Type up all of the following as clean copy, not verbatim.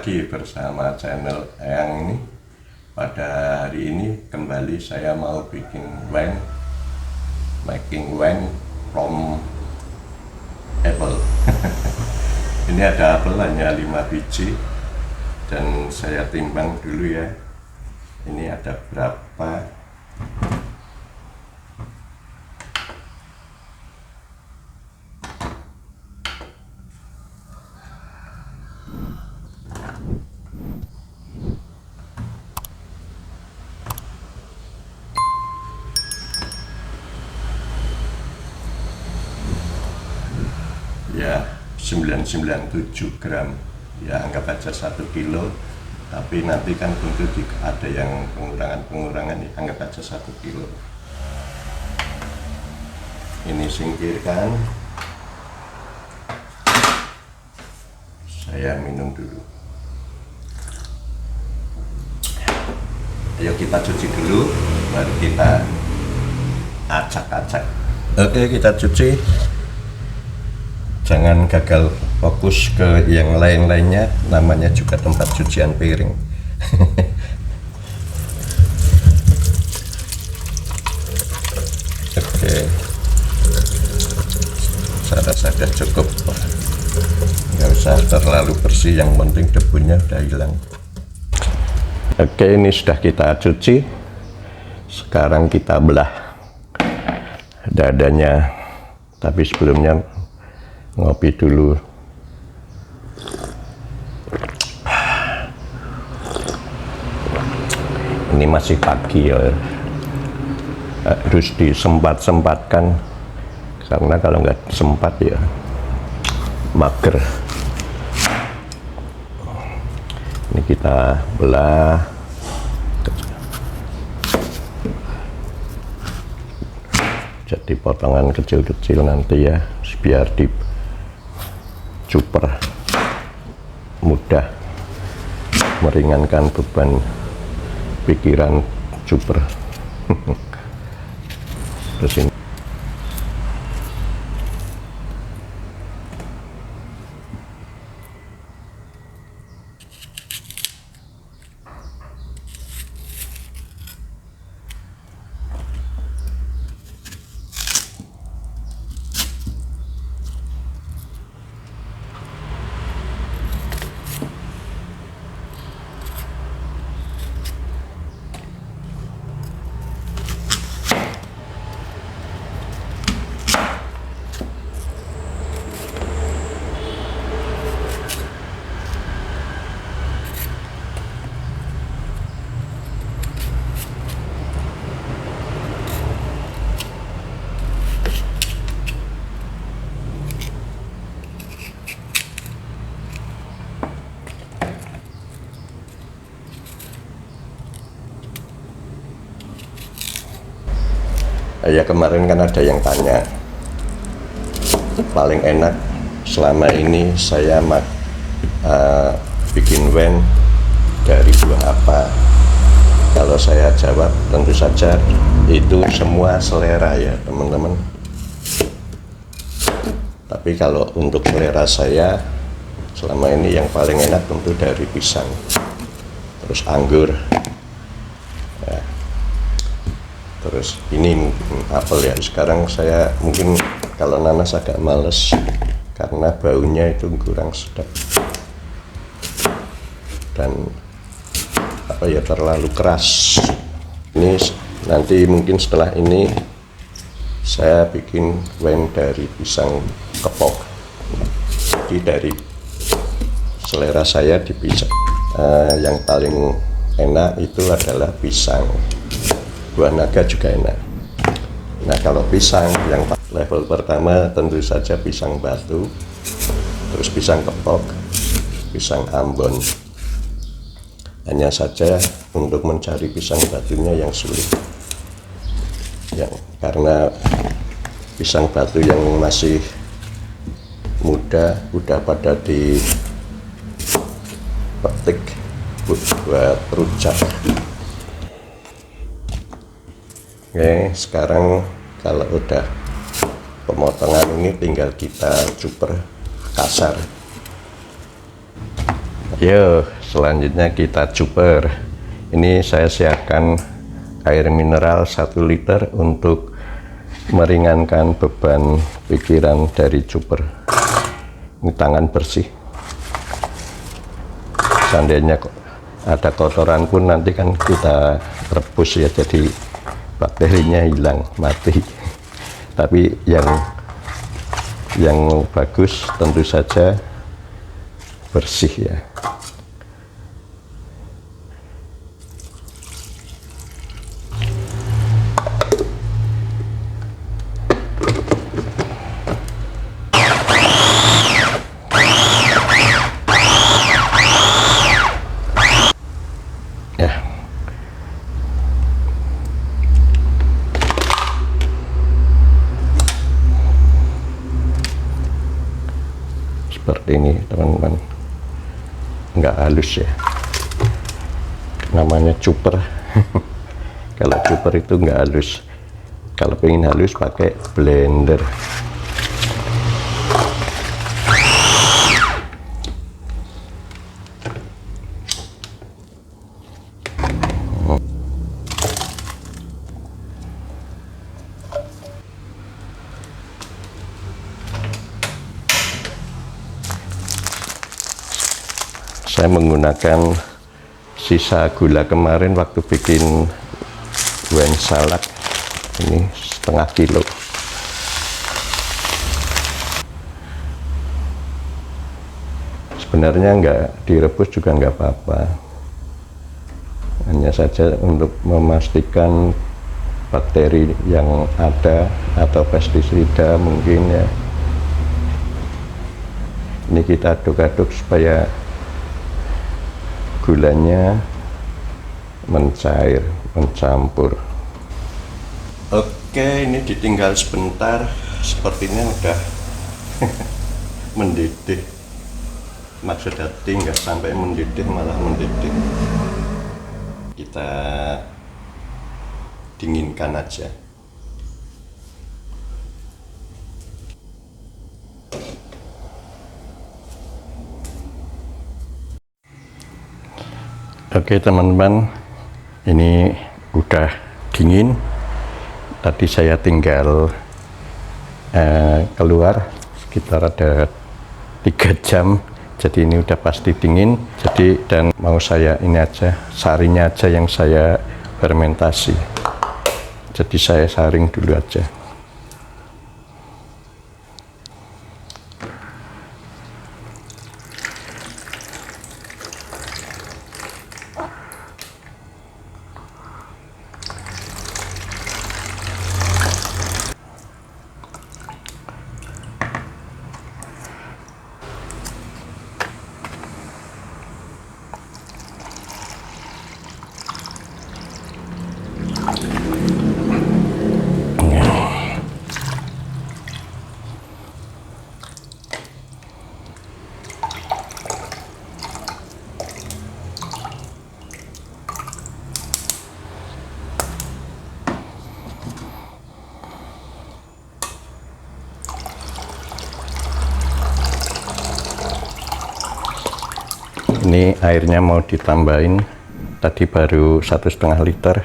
lagi bersama channel Eyang ini. Pada hari ini kembali saya mau bikin wine, making wine from apple. Ini ada apel hanya 5 biji dan saya timbang dulu ya. Ini ada berapa? Ya 997 gram, ya anggap aja 1 kilo, tapi nanti kan tentu ada yang pengurangan ya, anggap aja 1 kilo. Ini singkirkan, saya minum dulu. Ayo kita cuci dulu, baru kita acak-acak. Oke, kita cuci. Jangan gagal fokus ke yang lain-lainnya, namanya juga tempat cucian piring. Oke, saya rasa sudah cukup, nggak usah terlalu bersih, yang penting debunya udah hilang. Oke, ini sudah kita cuci. Sekarang kita belah dadanya, tapi sebelumnya ngopi dulu. Ini masih pagi ya, harus disempat-sempatkan, karena kalau nggak sempat ya mager. Ini kita belah jadi potongan kecil-kecil nanti ya, biar di cuper mudah, meringankan beban pikiran cuper. Terus ini ya, kemarin kan ada yang tanya paling enak selama ini saya bikin wine dari buah apa. Kalau saya jawab tentu saja itu semua selera ya teman-teman, tapi kalau untuk selera saya selama ini yang paling enak tentu dari pisang, terus anggur ya. Terus ini apel ya. Sekarang saya mungkin kalau nanas agak males karena baunya itu kurang sedap dan terlalu keras. Ini nanti mungkin setelah ini saya bikin wine dari pisang kepok. Jadi dari selera saya di pisang yang paling enak itu adalah pisang. Buah naga juga enak. Nah, kalau pisang yang level pertama tentu saja pisang batu, terus pisang kepok, pisang Ambon. Hanya saja untuk mencari pisang batunya yang sulit ya, karena pisang batu yang masih muda udah pada dipetik buat rujak. Oke, sekarang kalau udah pemotongan ini tinggal kita cuper kasar. Yuk, selanjutnya kita cuper. Ini saya siapkan air mineral 1 liter untuk meringankan beban pikiran dari cuper. Ini tangan bersih. Seandainya ada kotoran pun nanti kan kita rebus ya, jadi bakterinya hilang, mati. Tapi yang bagus tentu saja bersih ya. Ya. Seperti ini teman-teman, nggak halus ya, namanya cuper. Kalau cuper itu nggak halus, kalau pengen halus pakai blender. Saya menggunakan sisa gula kemarin waktu bikin wine salad, ini setengah kilo. Sebenarnya nggak direbus juga nggak apa-apa, hanya saja untuk memastikan bakteri yang ada atau pestisida mungkin ya. Ini kita aduk-aduk supaya gulanya mencair, mencampur. Oke, ini ditinggal sebentar, sepertinya udah mendidih. Maksudnya tinggal sampai mendidih, malah mendidih. Kita dinginkan aja. Oke teman-teman, ini udah dingin. Tadi saya tinggal keluar sekitar ada 3 jam, jadi ini udah pasti dingin. Jadi dan mau saya ini aja, sarinya aja yang saya fermentasi. Jadi saya saring dulu aja. Ini airnya mau ditambahin, tadi baru 1,5 liter.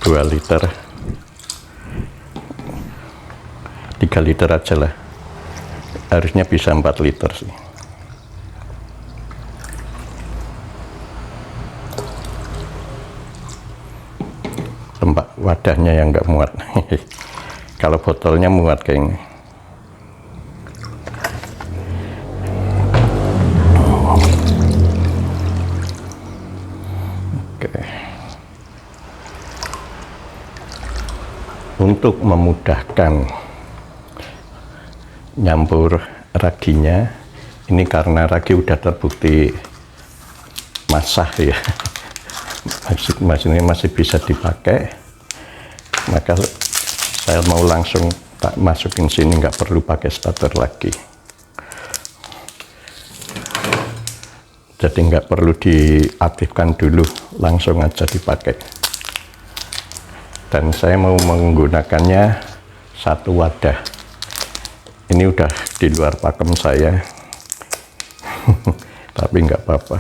Dua liter, 3 liter aja lah, harusnya bisa 4 liter sih. Tempat wadahnya yang nggak muat. Kalau botolnya muat kayaknya. Oke. Untuk memudahkan nyampur raginya, ini karena ragi udah terbukti basah ya, maksudnya masih bisa dipakai, maka saya mau langsung tak masukin sini, nggak perlu pakai starter lagi. Jadi nggak perlu diaktifkan dulu, langsung aja dipakai. Dan saya mau menggunakannya satu wadah. Ini udah di luar pakem saya, tapi nggak apa-apa.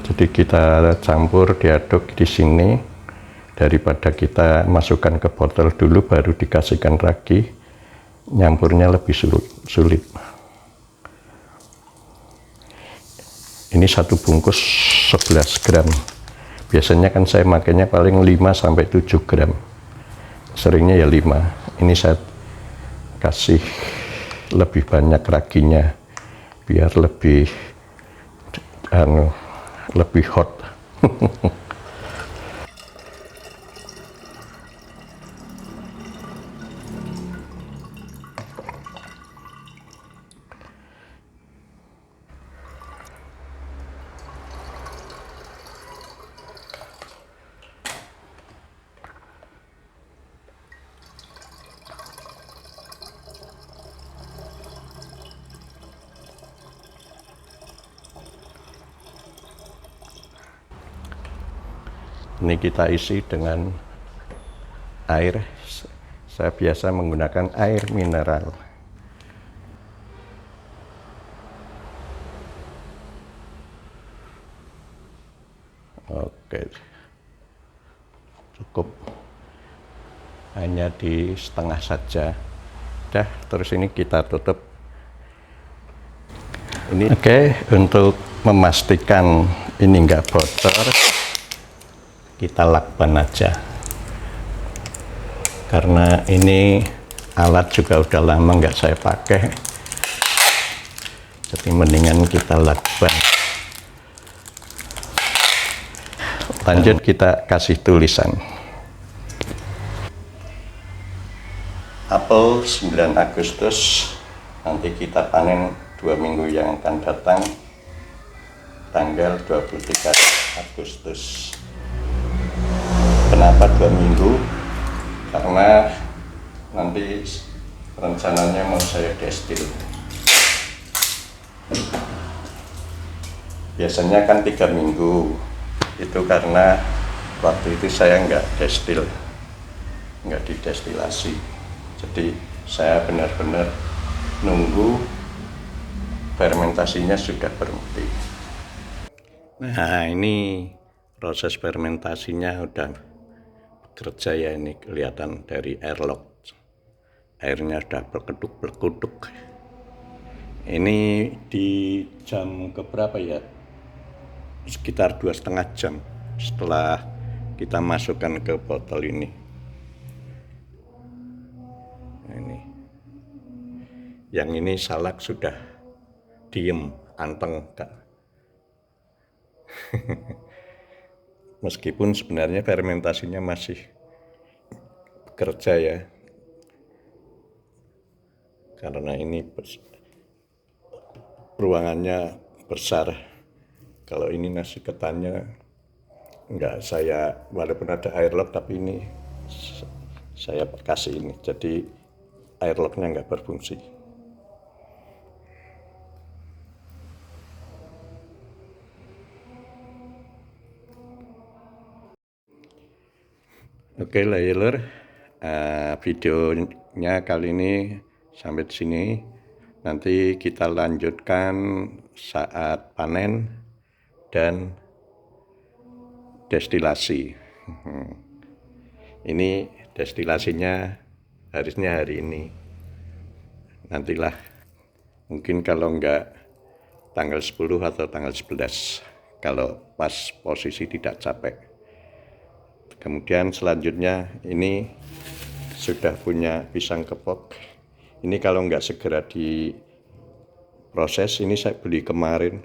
Jadi kita campur, diaduk di sini, daripada kita masukkan ke botol dulu baru dikasihkan ragi, nyampurnya lebih sulit. Ini satu bungkus 11 gram. Biasanya kan saya makainya paling 5-7 gram. Seringnya ya 5. Ini saya kasih lebih banyak raginya biar lebih lebih hot. Ini kita isi dengan air. Saya biasa menggunakan air mineral. Oke, cukup hanya di setengah saja. Dah, terus ini kita tutup. Ini oke, untuk memastikan ini enggak bocor, kita lakban aja. Karena ini alat juga udah lama nggak saya pakai, jadi mendingan kita lakban. Lanjut kita kasih tulisan. Apel 9 Agustus, nanti kita panen 2 minggu yang akan datang, tanggal 23 Agustus. Kenapa 2 minggu? Karena nanti rencananya mau saya destil. Biasanya kan 3 minggu, itu karena waktu itu saya nggak destil, nggak didestilasi. Jadi saya benar-benar nunggu fermentasinya sudah berhenti. Nah, ini proses fermentasinya udah bekerja ya, ini kelihatan dari airlock. Airnya sudah berkeduk-berkeduk. Ini di jam keberapa ya? Sekitar 2,5 jam setelah kita masukkan ke botol ini. Ini. Yang ini salak sudah diem, anteng, Kak. Meskipun sebenarnya fermentasinya masih bekerja ya, karena ini ruangannya besar. Kalau ini nasi ketannya enggak saya, walaupun ada airlock, tapi ini saya kasih ini, jadi airlocknya enggak berfungsi. Oke layler, videonya kali ini sampai di sini. Nanti kita lanjutkan saat panen dan destilasi. Ini destilasinya harusnya hari ini. Nantilah, mungkin kalau enggak tanggal 10 atau tanggal 11, kalau pas posisi tidak capek. Kemudian selanjutnya ini sudah punya pisang kepok. Ini kalau nggak segera diproses, ini saya beli kemarin.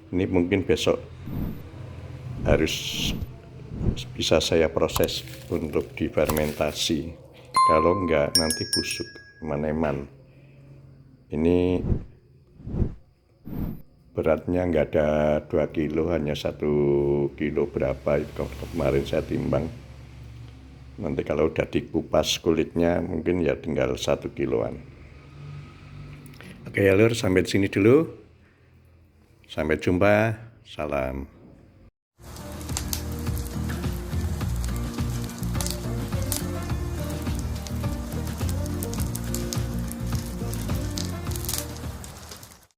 Ini mungkin besok harus bisa saya proses untuk difermentasi. Kalau nggak nanti busuk, eman-eman. Ini beratnya nggak ada 2 kilo, hanya 1 kilo berapa itu kemarin saya timbang. Nanti kalau udah dikupas kulitnya mungkin ya tinggal 1 kiloan. Oke ya lur, sampai di sini dulu. Sampai jumpa. Salam.